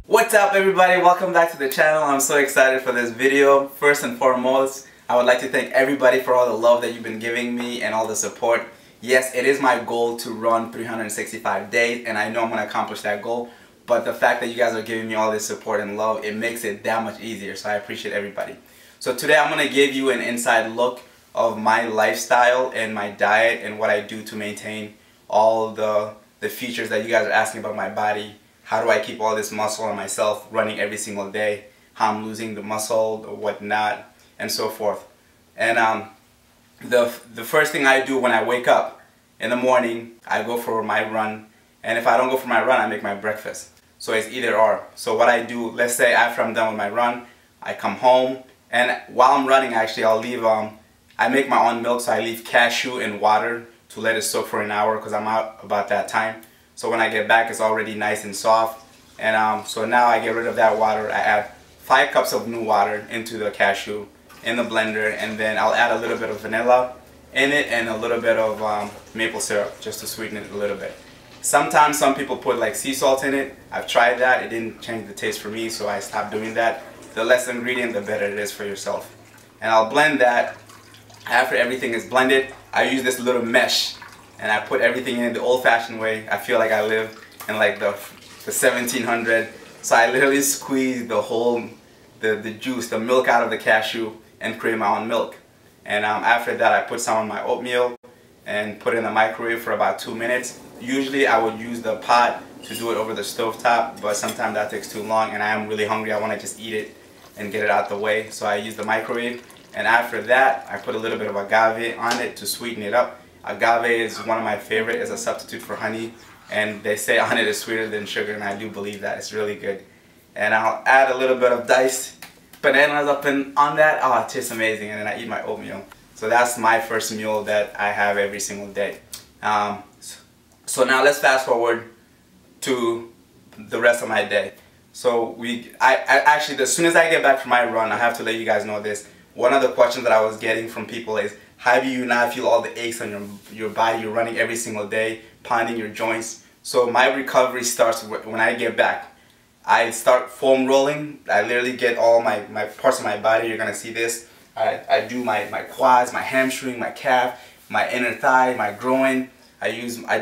What's up everybody, welcome back to the channel. I'm so excited for this video. First and foremost, I would like to thank everybody for all the love that you've been giving me and all the support. Yes, it is my goal to run 365 days and I know I'm going to accomplish that goal, but the fact that you guys are giving me all this support and love, it makes it that much easier, so I appreciate everybody. So today I'm going to give you an inside look of my lifestyle and my diet and what I do to maintain all the features that you guys are asking about my body. How do I keep all this muscle on myself running every single day, how I'm losing the muscle or whatnot, and so forth. And the first thing I do when I wake up in the morning, I go for my run, and if I don't go for my run, I make my breakfast. So it's either or. So what I do, let's say after I'm done with my run, I come home, and while I'm running actually I'll leave, I make my own milk, so I leave cashew in water to let it soak for an hour because I'm out about that time. So when I get back, it's already nice and soft. And so now I get rid of that water. I add 5 cups of new water into the cashew in the blender, and then I'll add a little bit of vanilla in it and a little bit of maple syrup just to sweeten it a little bit. Sometimes some people put like sea salt in it. I've tried that. It didn't change the taste for me, so I stopped doing that. The less ingredient, the better it is for yourself. And I'll blend that. After everything is blended, I use this little mesh and I put everything in the old-fashioned way. I feel like I live in like the 1700s. So I literally squeeze the whole, the juice, the milk out of the cashew and create my own milk. And after that, I put some on my oatmeal and put it in the microwave for about 2 minutes. Usually I would use the pot to do it over the stove top, but sometimes that takes too long and I am really hungry. I want to just eat it and get it out the way. So I use the microwave. And after that, I put a little bit of agave on it to sweeten it up. Agave is one of my favorite as a substitute for honey, and they say honey is sweeter than sugar, and I do believe that. It's really good. And I'll add a little bit of diced bananas up on that. Oh, it tastes amazing. And then I eat my oatmeal. So that's my first meal that I have every single day. So now let's fast forward to the rest of my day. So I actually, as soon as I get back from my run, I have to let you guys know this. One of the questions that I was getting from people is, how do you not feel all the aches on your body? You're running every single day, pounding your joints. So my recovery starts when I get back. I start foam rolling. I literally get all my parts of my body. You're going to see this. I do my quads, my hamstring, my calf, my inner thigh, my groin. I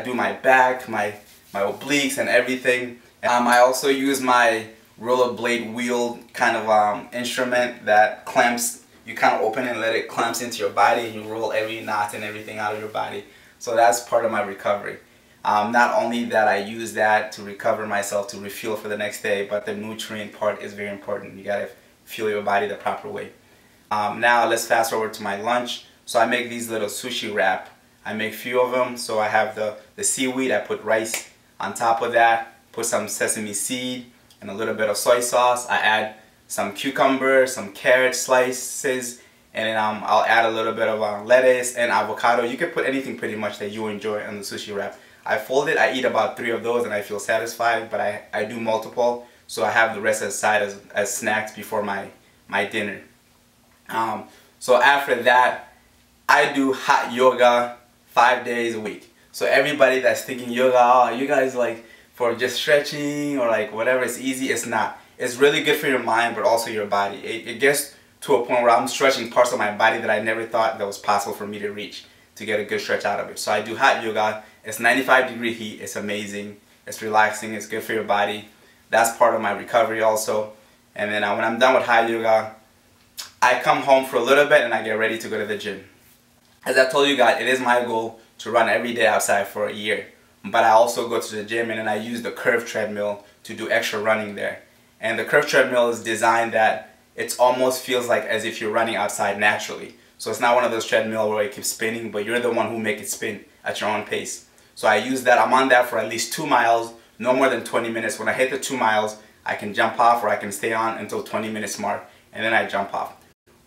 do my back, my obliques and everything. I also use my rollerblade wheel kind of instrument that clamps. You kind of open it and let it clamps into your body, and you roll every knot and everything out of your body. So that's part of my recovery. Not only that I use that to recover myself, to refuel for the next day, but the nutrient part is very important. You gotta fuel your body the proper way. Now let's fast forward to my lunch. So I make these little sushi wrap. I make a few of them. So I have the seaweed. I put rice on top of that, put some sesame seed and a little bit of soy sauce. I add some cucumber, some carrot slices, and then I'll add a little bit of lettuce and avocado. You can put anything pretty much that you enjoy on the sushi wrap. I fold it, I eat about 3 of those and I feel satisfied, but I do multiple, so I have the rest aside as snacks before my dinner. So after that, I do hot yoga 5 days a week. So everybody that's thinking yoga, oh, you guys like for just stretching or like whatever, it's easy. It's not. It's really good for your mind, but also your body. It gets to a point where I'm stretching parts of my body that I never thought that was possible for me to reach to get a good stretch out of it. So I do hot yoga. It's 95-degree heat. It's amazing. It's relaxing. It's good for your body. That's part of my recovery also. And then when I'm done with hot yoga, I come home for a little bit and I get ready to go to the gym. As I told you guys, it is my goal to run every day outside for a year. But I also go to the gym and then I use the curved treadmill to do extra running there. And the curved treadmill is designed that it almost feels like as if you're running outside naturally. So it's not one of those treadmills where it keeps spinning, but you're the one who make it spin at your own pace. So I use that. I'm on that for at least 2 miles, no more than 20 minutes. When I hit the 2 miles, I can jump off or I can stay on until 20 minutes mark, and then I jump off.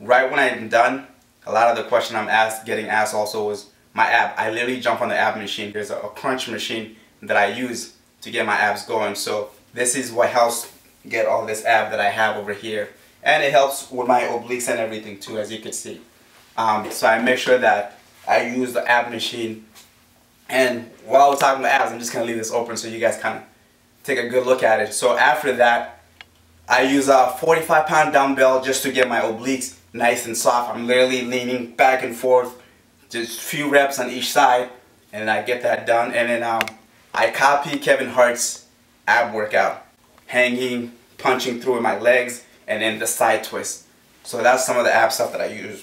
Right when I'm done, a lot of the question I'm getting asked also was my ab. I literally jump on the ab machine. There's a crunch machine that I use to get my abs going. So this is what helps get all this ab that I have over here. And it helps with my obliques and everything too, as you can see. So I make sure that I use the ab machine And while we're talking about abs, I'm just going to leave this open so you guys kind of take a good look at it. So after that, I use a 45-pound dumbbell just to get my obliques nice and soft. I'm literally leaning back and forth, just a few reps on each side, and I get that done. And then I copy Kevin Hart's ab workout, hanging, punching through with my legs, and then the side twist. So that's some of the ab stuff that I use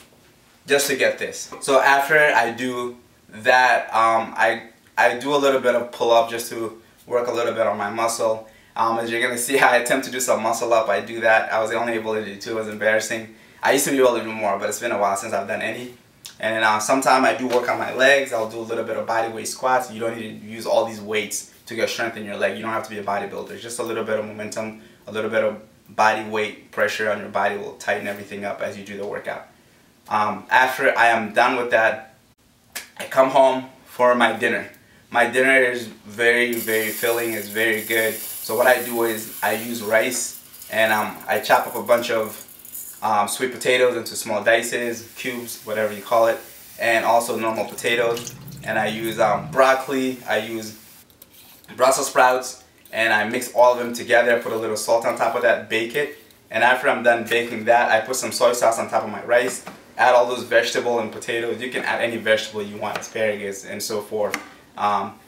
just to get this. So after I do that, I do a little bit of pull-up just to work a little bit on my muscle. As you're gonna see, I attempt to do some muscle up. I do that. I was only able to do 2. It was embarrassing. I used to be able to do more, but it's been a while since I've done any. And then sometimes I do work on my legs. I'll do a little bit of body weight squats. You don't need to use all these weights to get strength in your leg. You don't have to be a bodybuilder. Just a little bit of momentum, a little bit of body weight pressure on your body will tighten everything up as you do the workout. After I am done with that, I come home for my dinner. My dinner is very, very filling. It's very good. So what I do is I use rice, and I chop up a bunch of sweet potatoes into small dices, cubes, whatever you call it, and also normal potatoes. And I use broccoli, I use Brussels sprouts, and I mix all of them together, put a little salt on top of that, bake it. And after I'm done baking that, I put some soy sauce on top of my rice, add all those vegetables and potatoes. You can add any vegetable you want, asparagus and so forth,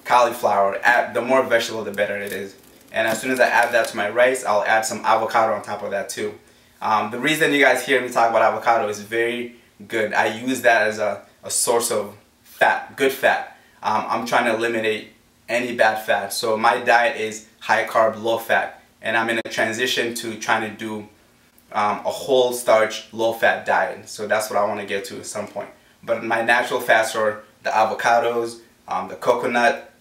cauliflower. The more vegetable, the better it is. And as soon as I add that to my rice, I'll add some avocado on top of that too. The reason you guys hear me talk about avocado is very good. I use that as a source of fat, good fat. I'm trying to eliminate any bad fat. So my diet is high carb, low fat. And I'm in a transition to trying to do a whole starch, low fat diet. So that's what I want to get to at some point. But my natural fats are the avocados, the coconut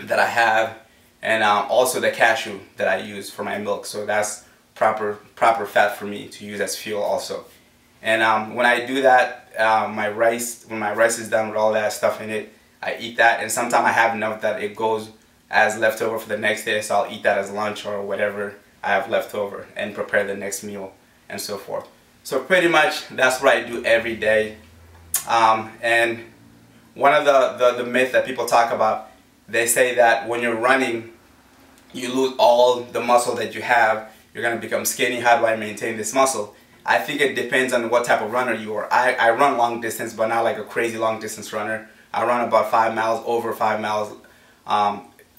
that I have, and also the cashew that I use for my milk. So that's proper fat for me to use as fuel also. And when I do that, when my rice is done with all that stuff in it, I eat that. And sometimes I have enough that it goes as leftover for the next day, so I'll eat that as lunch or whatever I have left over and prepare the next meal and so forth. So pretty much that's what I do every day. And one of the myths that people talk about, they say that when you're running, you lose all the muscle that you have, you're going to become skinny. How do I maintain this muscle? I think it depends on what type of runner you are. I run long distance, but not like a crazy long distance runner. I run about 5 miles, over 5 miles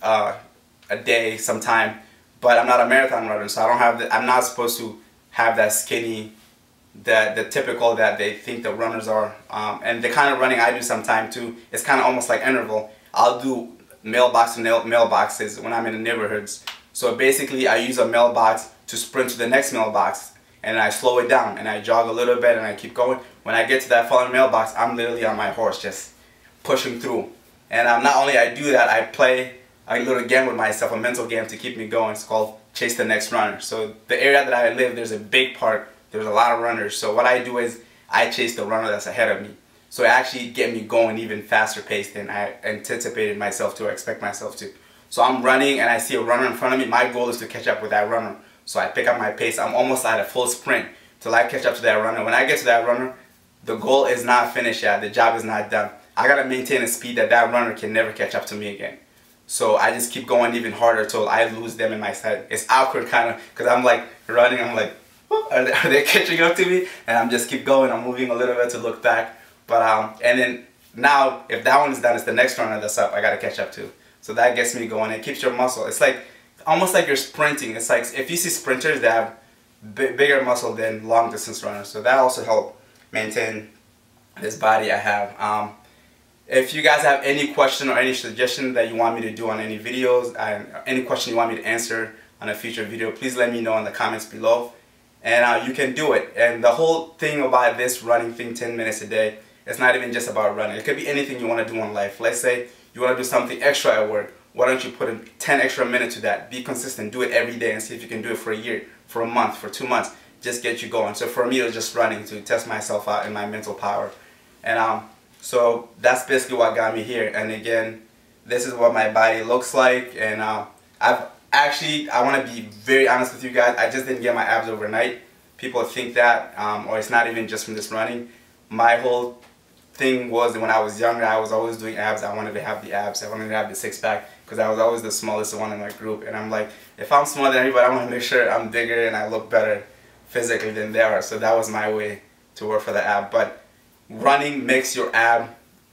a day sometime, but I'm not a marathon runner, so I don't have I'm not supposed to have that skinny, the typical that they think the runners are. And the kind of running I do sometime too, it's kind of almost like interval. I'll do mailbox to mailboxes when I'm in the neighborhoods. So basically I use a mailbox to sprint to the next mailbox, and I slow it down and I jog a little bit and I keep going. When I get to that following mailbox, I'm literally on my horse just pushing through. And not only I do that, I play a little game with myself, a mental game to keep me going. It's called Chase the Next Runner. So the area that I live, there's a big park, there's a lot of runners. So what I do is I chase the runner that's ahead of me. So it actually get me going even faster paced than I anticipated myself to or expect myself to. So I'm running and I see a runner in front of me. My goal is to catch up with that runner. So I pick up my pace. I'm almost at a full sprint till I catch up to that runner. When I get to that runner, the goal is not finished yet. The job is not done. I gotta maintain a speed that that runner can never catch up to me again. So I just keep going even harder till I lose them in my sight. It's awkward kind of, because I'm like running, I'm like, are they catching up to me? And I'm just keep going, I'm moving a little bit to look back. But and then now, if that one is done, it's the next runner that's up, I gotta catch up to. So that gets me going. It keeps your muscle. It's like, almost like you're sprinting. It's like, if you see sprinters that have bigger muscle than long distance runners. So that also helps maintain this body I have. If you guys have any question or any suggestion that you want me to do on any videos, any question you want me to answer on a future video, please let me know in the comments below. And you can do it. And the whole thing about this running thing, 10 minutes a day, it's not even just about running. It could be anything you want to do in life. Let's say you want to do something extra at work. Why don't you put in 10 extra minutes to that? Be consistent. Do it every day and see if you can do it for a year, for a month, for 2 months. Just get you going. So for me, it was just running to test myself out and my mental power. And so that's basically what got me here. And again, this is what my body looks like. And I want to be very honest with you guys. I just didn't get my abs overnight. People think that, or it's not even just from this running. My whole thing was when I was younger, I was always doing abs. I wanted to have the abs. I wanted to have the six-pack because I was always the smallest one in my group. And I'm like, if I'm smaller than everybody, I want to make sure I'm bigger and I look better physically than they are. So that was my way to work for the ab. But running makes your ab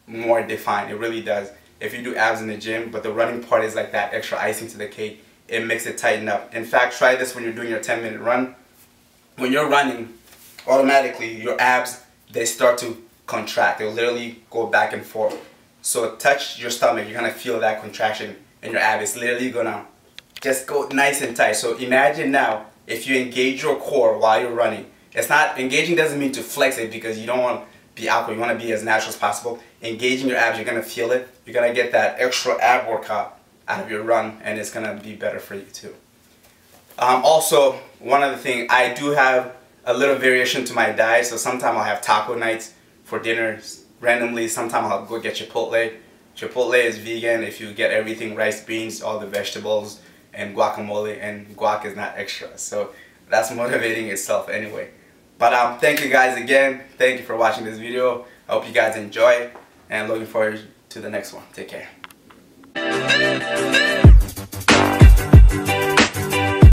more defined. It really does. If you do abs in the gym, but the running part is like that extra icing to the cake. It makes it tighten up. In fact, try this when you're doing your 10-minute run. When you're running, automatically your abs, they start to contract. They'll literally go back and forth. So touch your stomach, you're gonna feel that contraction in your ab. It's literally gonna just go nice and tight. So imagine now, if you engage your core while you're running. It's not, engaging doesn't mean to flex it because you don't want to be awkward. You want to be as natural as possible. Engaging your abs, you're gonna feel it. You're gonna get that extra ab workout out of your run, and it's gonna be better for you too. Also, one other thing, I do have a little variation to my diet. So sometimes I'll have taco nights for dinner randomly. Sometimes I'll go get Chipotle. Chipotle is vegan if you get everything, rice, beans, all the vegetables, and guacamole, and guac is not extra. So that's motivating itself anyway. But thank you guys again. Thank you for watching this video. I hope you guys enjoy, and looking forward to the next one. Take care.